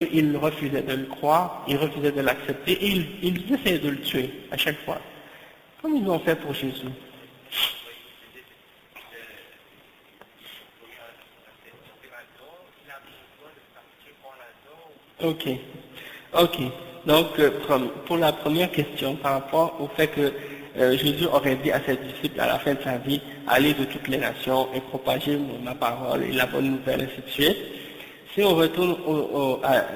ils refusaient de le croire, ils refusaient de l'accepter, et ils essayaient de le tuer à chaque fois. Comme ils l'ont fait pour Jésus. Ok. Donc, pour la première question, par rapport au fait que Jésus aurait dit à ses disciples à la fin de sa vie, allez de toutes les nations et propagez ma parole et la bonne nouvelle, ainsi de suite. Si on retourne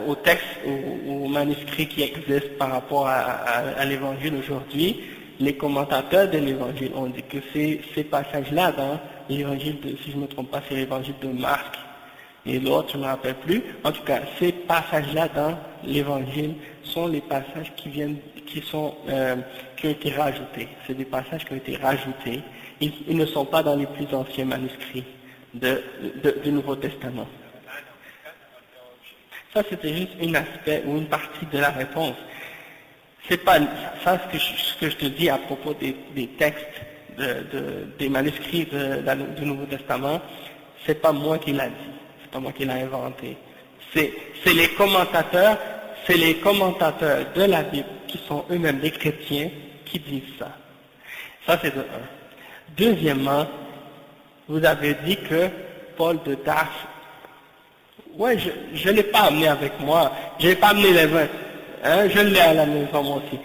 au texte, au manuscrit qui existe par rapport à l'évangile aujourd'hui, les commentateurs de l'évangile ont dit que ces passages-là dans l'évangile, si je ne me trompe pas, c'est l'évangile de Marc et l'autre, je ne me rappelle plus. En tout cas, ces passages-là dans l'évangile sont les passages qui ont été rajoutés. C'est des passages qui ont été rajoutés. Ils ne sont pas dans les plus anciens manuscrits du Nouveau Testament. Ça, c'était juste un aspect ou une partie de la réponse. C'est pas ça ce que je te dis à propos des textes, des manuscrits du Nouveau Testament. C'est pas moi qui l'a dit, c'est pas moi qui l'a inventé. C'est les commentateurs de la Bible qui sont eux-mêmes des chrétiens qui disent ça. Ça, c'est de un. Deuxièmement, vous avez dit que Paul de Tarse. Ouais, je ne l'ai pas amené avec moi. Je n'ai pas amené les vins. Je l'ai à la maison moi aussi.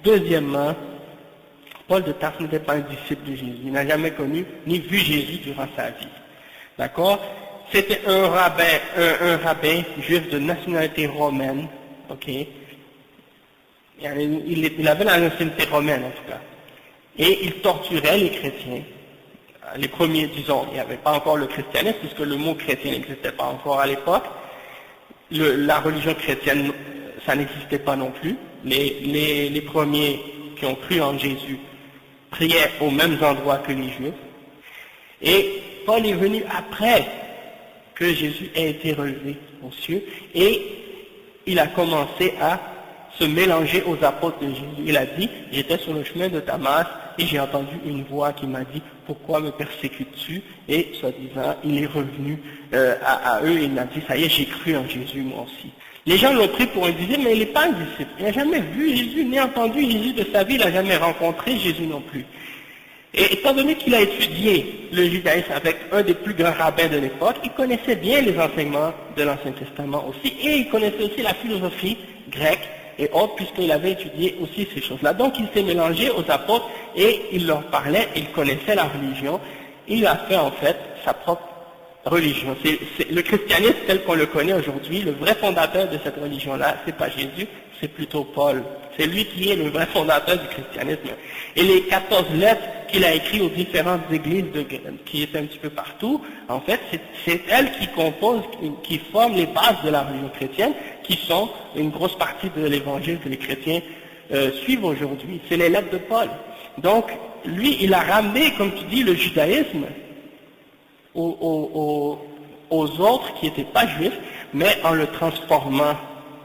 Deuxièmement, Paul de Tarse n'était pas un disciple de Jésus. Il n'a jamais connu ni vu Jésus durant sa vie. D'accord? C'était un rabbin juif de nationalité romaine. Ok? Il avait la nationalité romaine en tout cas. Et il torturait les chrétiens. Les premiers, disons, il n'y avait pas encore le christianisme, puisque le mot chrétien n'existait pas encore à l'époque. La religion chrétienne, ça n'existait pas non plus. Les premiers qui ont cru en Jésus priaient aux mêmes endroits que les Juifs. Et Paul est venu après que Jésus ait été relevé aux cieux, et il a commencé à se mélanger aux apôtres de Jésus. Il a dit, j'étais sur le chemin de Damas, et j'ai entendu une voix qui m'a dit, pourquoi me persécutes-tu? Et soi-disant, il est revenu à eux et il m'a dit, ça y est, j'ai cru en Jésus moi aussi. Les gens l'ont pris pour un disciple, mais il n'est pas un disciple. Il n'a jamais vu Jésus, ni entendu Jésus de sa vie, il n'a jamais rencontré Jésus non plus. Et étant donné qu'il a étudié le judaïsme avec un des plus grands rabbins de l'époque, il connaissait bien les enseignements de l'Ancien Testament aussi, et il connaissait aussi la philosophie grecque et autres, puisqu'il avait étudié aussi ces choses-là. Donc il s'est mélangé aux apôtres et il leur parlait, il connaissait la religion, il a fait en fait sa propre religion. C'est le christianisme tel qu'on le connaît aujourd'hui, le vrai fondateur de cette religion-là, c'est pas Jésus, c'est plutôt Paul. C'est lui qui est le vrai fondateur du christianisme. Et les 14 lettres qu'il a écrites aux différentes églises qui étaient un petit peu partout, en fait, c'est elles qui composent, qui forment les bases de la religion chrétienne, qui sont une grosse partie de l'évangile que les chrétiens suivent aujourd'hui. C'est les lettres de Paul. Donc, lui, il a ramené, comme tu dis, le judaïsme aux autres qui n'étaient pas juifs, mais en le transformant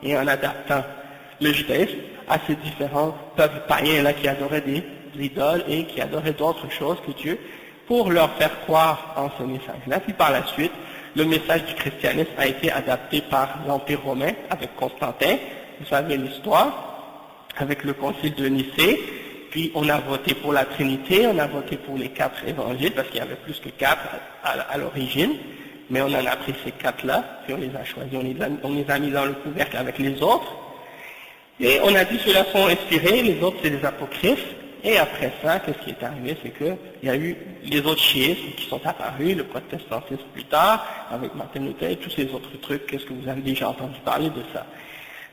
et en adaptant le judaïsme à ces différents peuples païens là qui adoraient des idoles et qui adoraient d'autres choses que Dieu, pour leur faire croire en ce message-là. Puis par la suite, le message du christianisme a été adapté par l'Empire romain avec Constantin, vous savez l'histoire, avec le concile de Nicée. Puis on a voté pour la Trinité, on a voté pour les 4 évangiles, parce qu'il y avait plus que 4 à l'origine, mais on en a pris ces 4-là, puis on les a choisis, on les a mis dans le couvercle avec les autres, et on a dit ceux-là sont inspirés, les autres c'est des apocryphes, et après ça, qu'est-ce qui est arrivé, c'est qu'il y a eu les autres chiismes qui sont apparus, le protestantisme plus tard, avec Martin Luther et tous ces autres trucs, qu'est-ce que vous avez déjà entendu parler de ça.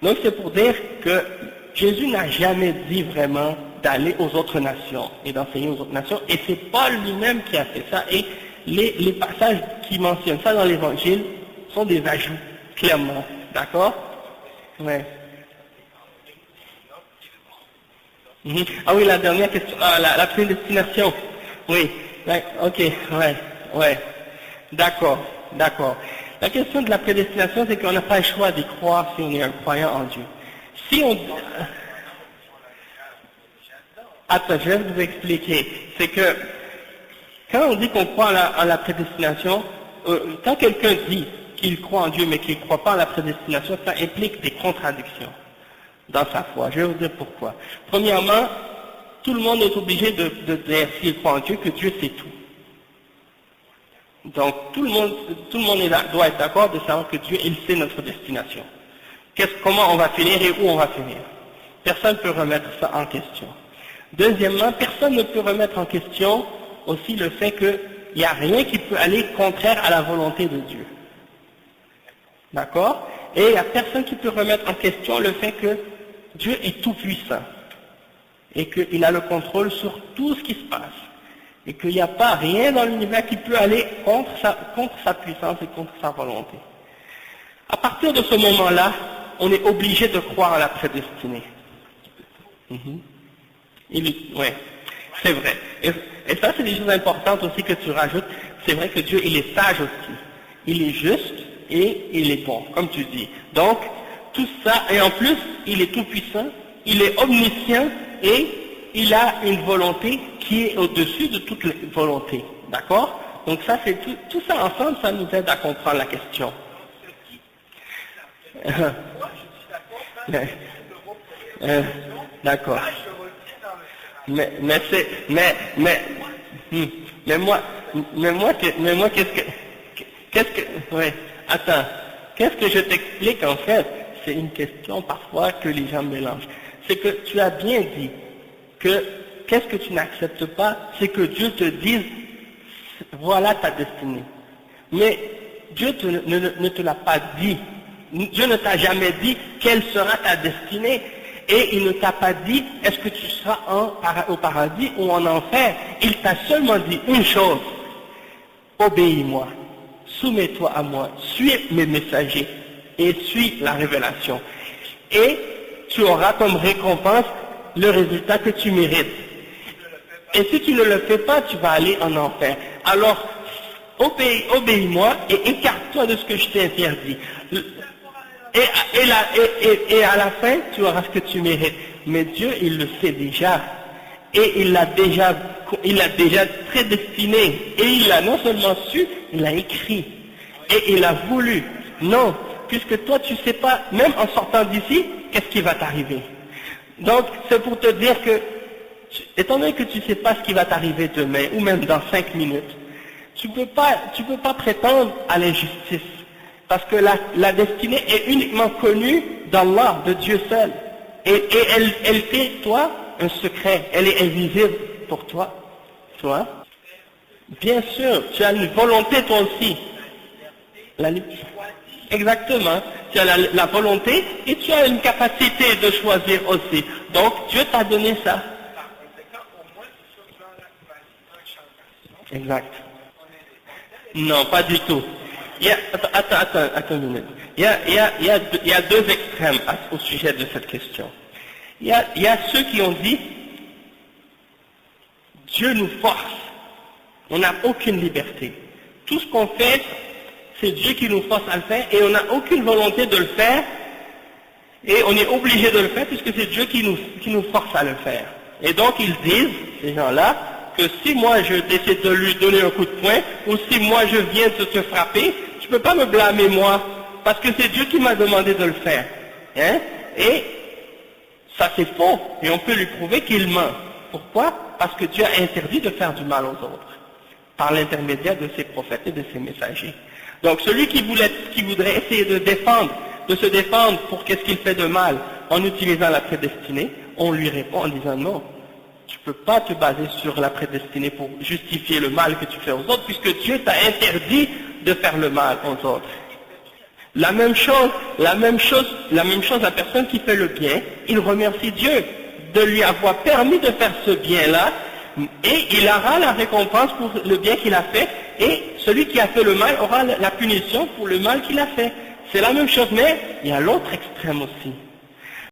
Donc c'est pour dire que Jésus n'a jamais dit vraiment d'aller aux autres nations et d'enseigner aux autres nations, et c'est Paul lui-même qui a fait ça, et les passages qui mentionnent ça dans l'évangile sont des ajouts, clairement, d'accord? Ouais. Ah oui, la dernière question, la prédestination, oui, ok, ouais, d'accord. La question de la prédestination, c'est qu'on n'a pas le choix d'y croire si on est un croyant en Dieu. Si on... Attends, je vais vous expliquer. C'est que, quand on dit qu'on croit en la prédestination, quand quelqu'un dit qu'il croit en Dieu mais qu'il ne croit pas en la prédestination, ça implique des contradictions dans sa foi. Je vais vous dire pourquoi. Premièrement, tout le monde est obligé de dire s'il croit en Dieu que Dieu sait tout. Donc tout le monde doit être d'accord de savoir que Dieu, il sait notre destination. Comment on va finir et où on va finir. Personne ne peut remettre ça en question. Deuxièmement, personne ne peut remettre en question aussi le fait qu'il n'y a rien qui peut aller contraire à la volonté de Dieu. D'accord? Et il n'y a personne qui peut remettre en question le fait que Dieu est tout puissant et qu'il a le contrôle sur tout ce qui se passe et qu'il n'y a pas rien dans l'univers qui peut aller contre sa puissance et contre sa volonté. À partir de ce moment-là, on est obligé de croire à la prédestinée. Ouais, c'est vrai. Et ça, c'est des choses importantes aussi que tu rajoutes. C'est vrai que Dieu, il est sage aussi. Il est juste et il est bon, comme tu dis. Donc, tout ça, et en plus, il est tout puissant, il est omniscient et il a une volonté qui est au-dessus de toute volonté. D'accord? Donc ça, c'est tout ça ensemble, ça nous aide à comprendre la question. D'accord. Mais moi, qu'est-ce que je t'explique en fait? C'est une question parfois que les gens mélangent. C'est que tu as bien dit que qu'est-ce que tu n'acceptes pas, c'est que Dieu te dise voilà ta destinée. Mais Dieu ne te l'a pas dit. Dieu ne t'a jamais dit quelle sera ta destinée. Et il ne t'a pas dit est-ce que tu seras au paradis ou en enfer. Il t'a seulement dit une chose. Obéis-moi, soumets-toi à moi, suis mes messagers et suis la révélation. Et tu auras comme récompense le résultat que tu mérites. Et si tu ne le fais pas, tu vas aller en enfer. Alors, obéis-moi et écarte-toi de ce que je t'ai interdit. Et à la fin, tu auras ce que tu mérites. Mais Dieu, il le sait déjà. Et il l'a déjà prédestiné. Et il l'a non seulement su, il l'a écrit. Et il a voulu. Non, puisque toi, tu ne sais pas, même en sortant d'ici, qu'est-ce qui va t'arriver. Donc, c'est pour te dire que, étant donné que tu ne sais pas ce qui va t'arriver demain, ou même dans 5 minutes, tu peux pas prétendre à l'injustice. Parce que la destinée est uniquement connue d'Allah, de Dieu seul. Et elle fait, toi, un secret. Elle est invisible pour toi. Toi. Bien sûr, tu as une volonté toi aussi. Exactement. Tu as la volonté et tu as une capacité de choisir aussi. Donc, Dieu t'a donné ça. Exact. Non, pas du tout. Attends une minute. Il y a deux extrêmes au sujet de cette question. Il y a ceux qui ont dit Dieu nous force. On n'a aucune liberté. Tout ce qu'on fait, c'est Dieu qui nous force à le faire et on n'a aucune volonté de le faire et on est obligé de le faire puisque c'est Dieu qui nous force à le faire. Et donc ils disent, ces gens-là, que si moi je décide de lui donner un coup de poing ou si moi je viens de te frapper, tu ne peux pas me blâmer moi parce que c'est Dieu qui m'a demandé de le faire. Hein? Et ça c'est faux et on peut lui prouver qu'il ment. Pourquoi? Parce que Dieu a interdit de faire du mal aux autres par l'intermédiaire de ses prophètes et de ses messagers. Donc celui qui voudrait essayer de se défendre pour qu'est-ce qu'il fait de mal en utilisant la prédestinée, on lui répond en disant non, tu ne peux pas te baser sur la prédestinée pour justifier le mal que tu fais aux autres puisque Dieu t'a interdit de faire le mal aux autres. La même chose, la personne qui fait le bien, il remercie Dieu de lui avoir permis de faire ce bien-là et il aura la récompense pour le bien qu'il a fait et celui qui a fait le mal aura la punition pour le mal qu'il a fait. C'est la même chose, mais il y a l'autre extrême aussi.